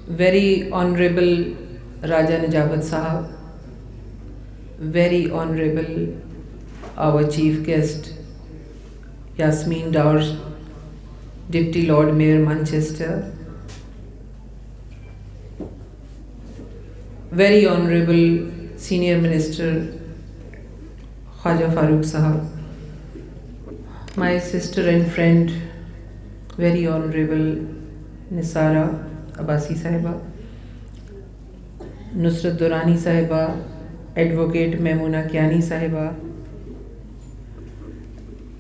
Very Honorable Raja Najabat Sahab, very Honorable our Chief Guest Yasmin Daur, Deputy Lord Mayor Manchester, very Honorable Senior Minister Khwaja Farooq Sahab, my sister and friend, very Honorable Nisara Abbasi Sahiba, Nusrat Durrani Sahiba, Advocate Maimuna Kiani Sahiba,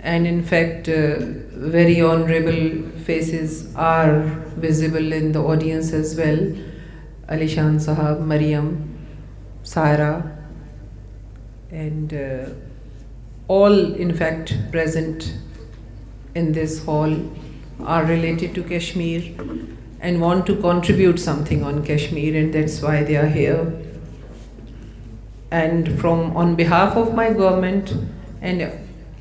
and in fact very honorable faces are visible in the audience as well. Alishan Sahab, Mariam, Saira, and all in fact present in this hall are related to Kashmir and want to contribute something on Kashmir, and that's why they are here. And on behalf of my government and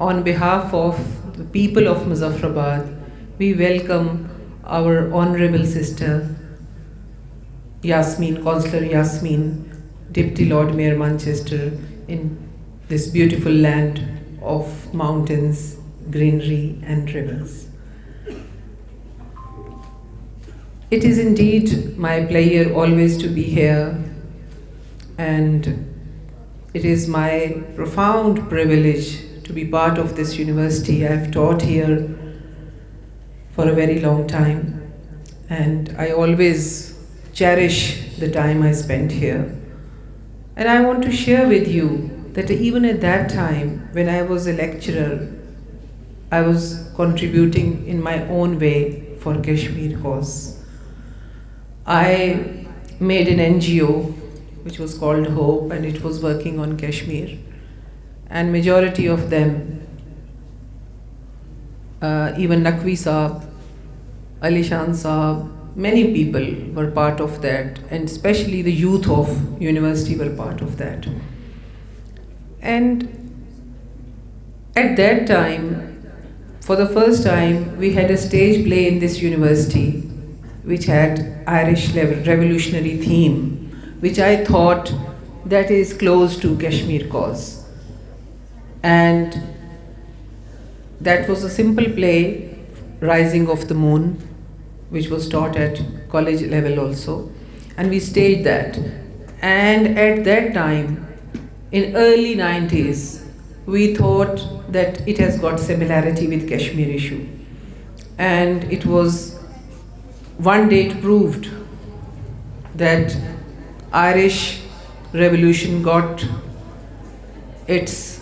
on behalf of the people of Muzaffarabad, we welcome our honorable sister Yasmin, Councillor Yasmin, Deputy Lord Mayor Manchester, in this beautiful land of mountains, greenery and rivers. It is indeed my pleasure always to be here, and it is my profound privilege to be part of this university. I have taught here for a very long time, and I always cherish the time I spent here. And I want to share with you that even at that time, when I was a lecturer, I was contributing in my own way for Kashmir cause. I made an NGO which was called Hope, and it was working on Kashmir. And majority of them, even Naqvi Saab, Alishan Saab, many people were part of that, and especially the youth of university were part of that. And at that time, for the first time, we had a stage play in this university which had Irish revolutionary theme, which I thought that is close to Kashmir cause. And that was a simple play, Rising of the Moon, which was taught at college level also. And we staged that. And at that time, in early 90s, we thought that it has got similarity with Kashmir issue. And it was, one day it proved that Irish revolution got its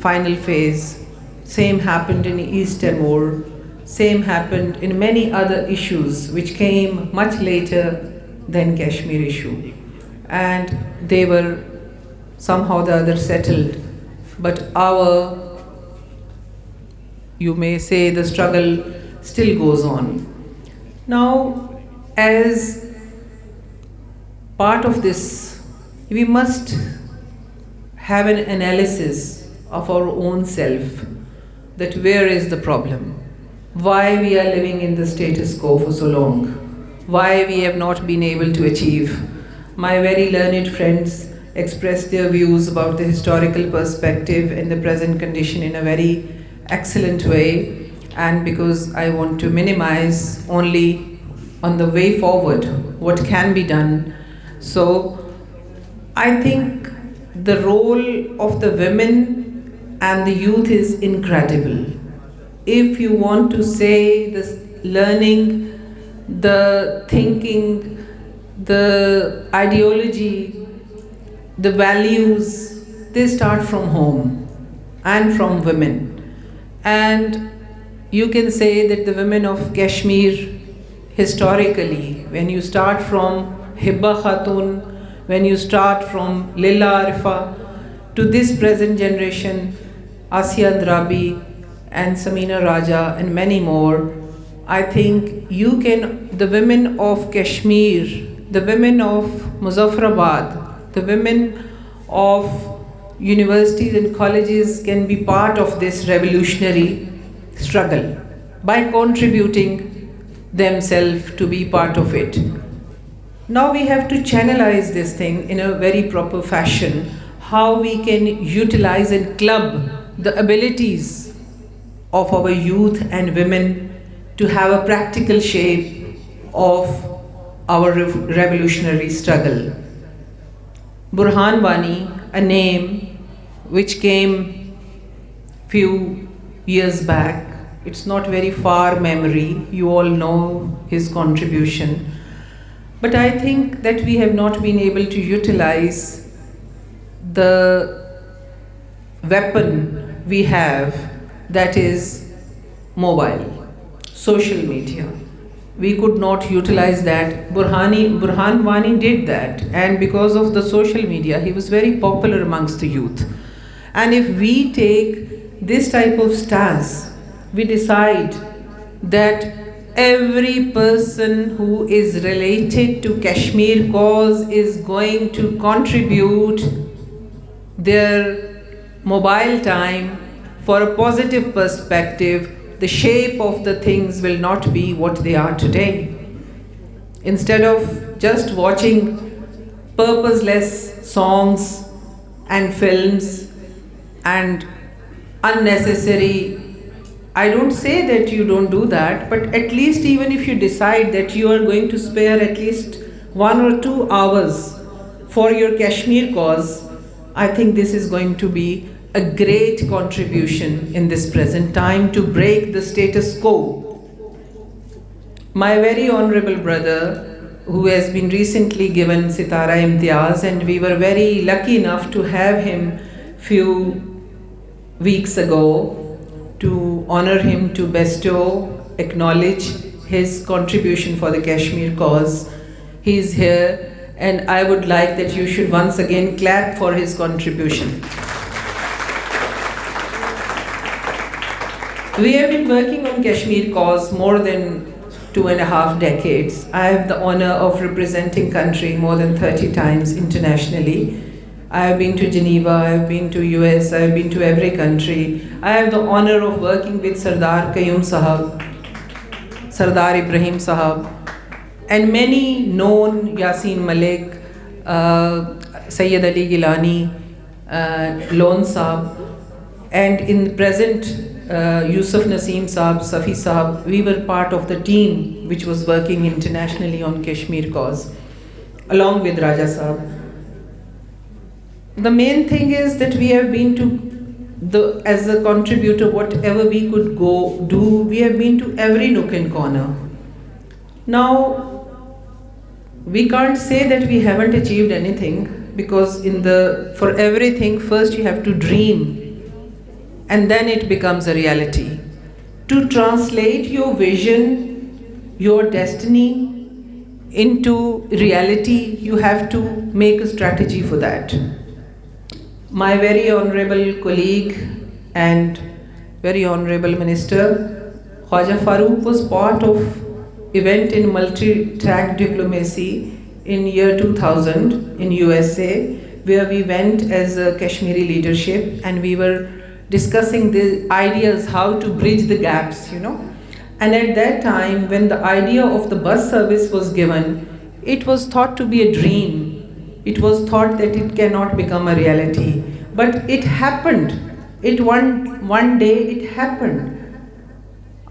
final phase. Same happened in East Timor, same happened in many other issues which came much later than Kashmir issue. And they were somehow the other settled. But our, you may say, the struggle still goes on. Now, as part of this, we must have an analysis of our own self, that where is the problem? Why we are living in the status quo for so long? Why we have not been able to achieve? My very learned friends expressed their views about the historical perspective and the present condition in a very excellent way, and because I want to minimize only on the way forward what can be done. So I think the role of the women and the youth is incredible. If you want to say this learning, the thinking, the ideology, the values, they start from home and from women. And you can say that the women of Kashmir, historically, when you start from Hibba Khatun, when you start from Lila Arifa to this present generation, Asiya Andrabi and Samina Raja and many more, I think you can, the women of Kashmir, the women of Muzaffarabad, the women of universities and colleges can be part of this revolutionary struggle by contributing themselves to be part of it. Now we have to channelize this thing in a very proper fashion, how we can utilize and club the abilities of our youth and women to have a practical shape of our revolutionary struggle. Burhan Wani, a name which came few years back, it's not very far memory, you all know his contribution. But I think that we have not been able to utilize the weapon we have, that is mobile, social media. We could not utilize that. Burhan Wani did that, and because of the social media, he was very popular amongst the youth. And if we take this type of stance, we decide that every person who is related to Kashmir cause is going to contribute their mobile time for a positive perspective, the shape of the things will not be what they are today. Instead of just watching purposeless songs and films and unnecessary, I don't say that you don't do that, but at least even if you decide that you are going to spare at least 1 or 2 hours for your Kashmir cause, I think this is going to be a great contribution in this present time to break the status quo. My very honorable brother, who has been recently given Sitara Imtiaz, and we were very lucky enough to have him few weeks ago, to honor him, to bestow, acknowledge his contribution for the Kashmir cause. He is here, and I would like that you should once again clap for his contribution. We have been working on Kashmir cause more than 2.5 decades. I have the honor of representing country more than 30 times internationally. I have been to Geneva, I have been to US, I have been to every country. I have the honor of working with Sardar Qayyum Sahab, Sardar Ibrahim Sahab, and many known, Yasin Malik, Sayyid Ali Gillani, Lon Sahab, and in present Yusuf Naseem Sahab, Safi Sahab. We were part of the team which was working internationally on Kashmir cause, along with Raja Sahab. The main thing is that we have been to, as a contributor, whatever we could go do, we have been to every nook and corner. Now, we can't say that we haven't achieved anything, because for everything, first you have to dream, and then it becomes a reality. To translate your vision, your destiny into reality, you have to make a strategy for that. My very honorable colleague and very honorable Minister Khwaja Farooq was part of event in multi-track diplomacy in year 2000 in USA, where we went as a Kashmiri leadership, and we were discussing the ideas how to bridge the gaps, And at that time, when the idea of the bus service was given, it was thought to be a dream. It was thought that it cannot become a reality. But it happened. One day it happened.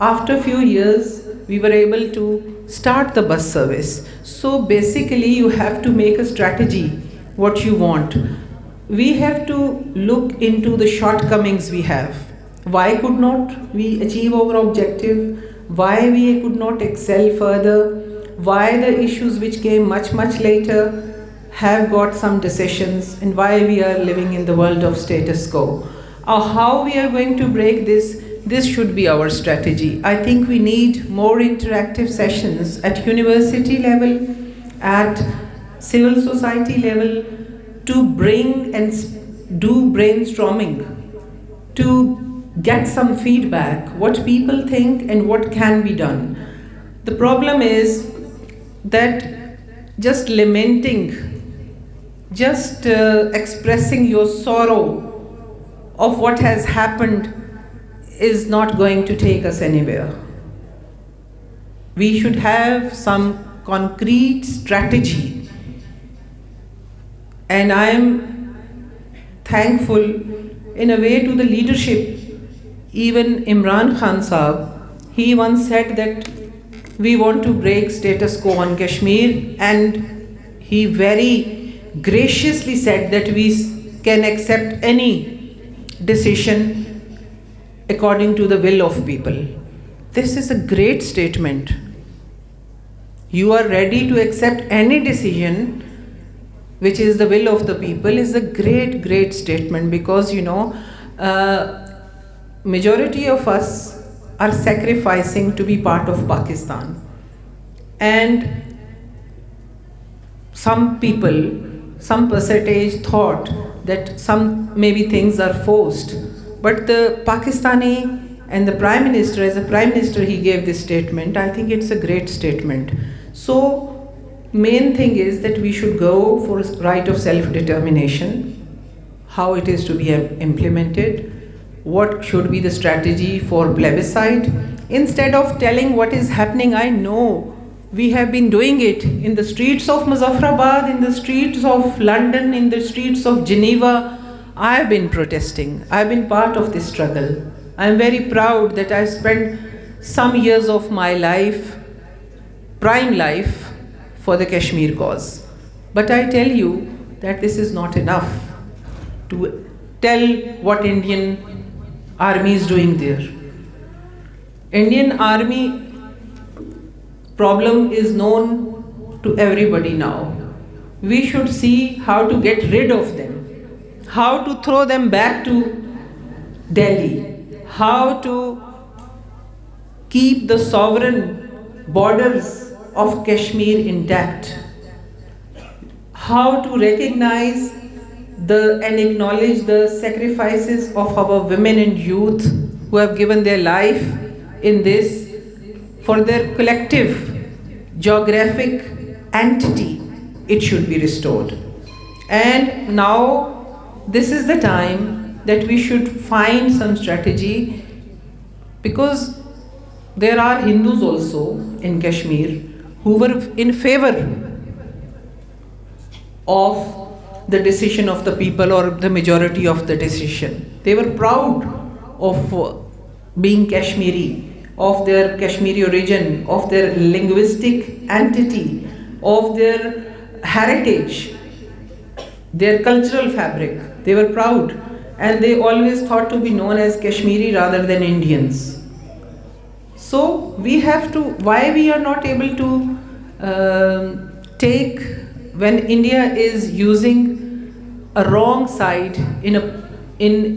After a few years, we were able to start the bus service. So basically, you have to make a strategy, what you want. We have to look into the shortcomings we have. Why could not we achieve our objective? Why we could not excel further? Why the issues which came much later have got some decisions, and why we are living in the world of status quo. How we are going to break this should be our strategy. I think we need more interactive sessions at university level, at civil society level, to bring and do brainstorming, to get some feedback, what people think and what can be done. The problem is that just lamenting, just expressing your sorrow of what has happened is not going to take us anywhere. We should have some concrete strategy. And I am thankful in a way to the leadership. Even Imran Khan Saab, he once said that we want to break status quo on Kashmir, and he very graciously said that we can accept any decision according to the will of people. This is a great statement. You are ready to accept any decision which is the will of the people is a great, great statement, because majority of us are sacrificing to be part of Pakistan. And some people, some percentage thought that some maybe things are forced. But the Pakistani and the Prime Minister, as a Prime Minister, he gave this statement. I think it's a great statement. So, main thing is that we should go for right of self-determination, how it is to be implemented, what should be the strategy for plebiscite. Instead of telling what is happening, I know we have been doing it in the streets of Muzaffarabad, in the streets of London, in the streets of Geneva. I have been protesting. I have been part of this struggle. I am very proud that I spent some years of my life, prime life, for the Kashmir cause. But I tell you that this is not enough to tell what Indian Army is doing there. Indian Army problem is known to everybody now. We should see how to get rid of them, how to throw them back to Delhi, how to keep the sovereign borders of Kashmir intact, how to recognize and acknowledge the sacrifices of our women and youth who have given their life in this for their collective geographic entity. It should be restored. And now this is the time that we should find some strategy, because there are Hindus also in Kashmir who were in favor of the decision of the people, or the majority of the decision. They were proud of being Kashmiri, of their Kashmiri origin, of their linguistic entity, of their heritage, their cultural fabric. They were proud, and they always thought to be known as Kashmiri rather than Indians. So we have to, why we are not able to take, when India is using a wrong side in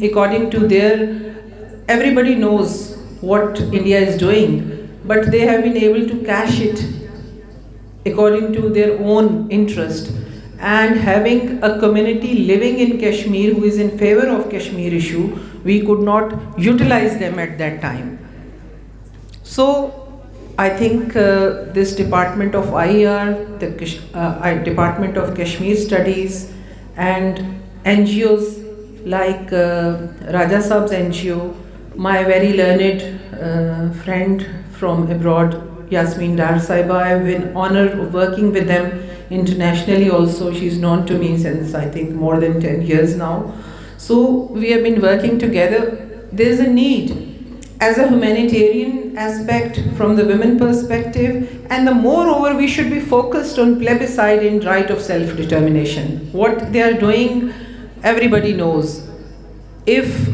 according to their, everybody knows what India is doing, but they have been able to cash it according to their own interest. And having a community living in Kashmir who is in favor of Kashmir issue, we could not utilize them at that time. So I think this Department of IR, the Department of Kashmir Studies, and NGOs like Raja Saab's NGO, my very learned friend from abroad, Yasmin Dar Saiba, I have been honored of working with them internationally also. She's known to me since I think more than 10 years now. So we have been working together. There's a need as a humanitarian aspect from the women perspective, and the moreover we should be focused on plebiscite and right of self-determination. What they are doing, everybody knows. If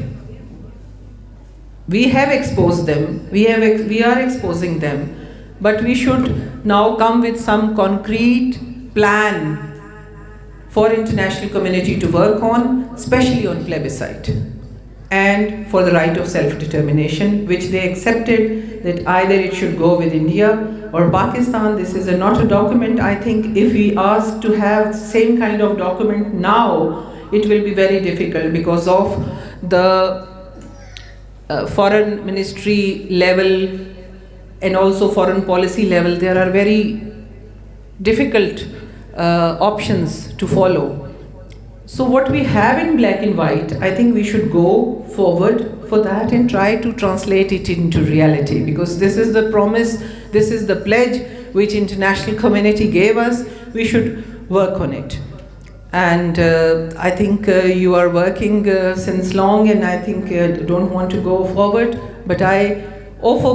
we have exposed them, we are exposing them, but we should now come with some concrete plan for international community to work on, especially on plebiscite and for the right of self-determination, which they accepted that either it should go with India or Pakistan. This is not a document. I think if we ask to have the same kind of document now, it will be very difficult because of the foreign ministry level and also foreign policy level. There are very difficult options to follow. So what we have in black and white, I think we should go forward for that and try to translate it into reality, because this is the promise, this is the pledge which international community gave us, we should work on it. And I think you are working since long, and I think don't want to go forward, but I offer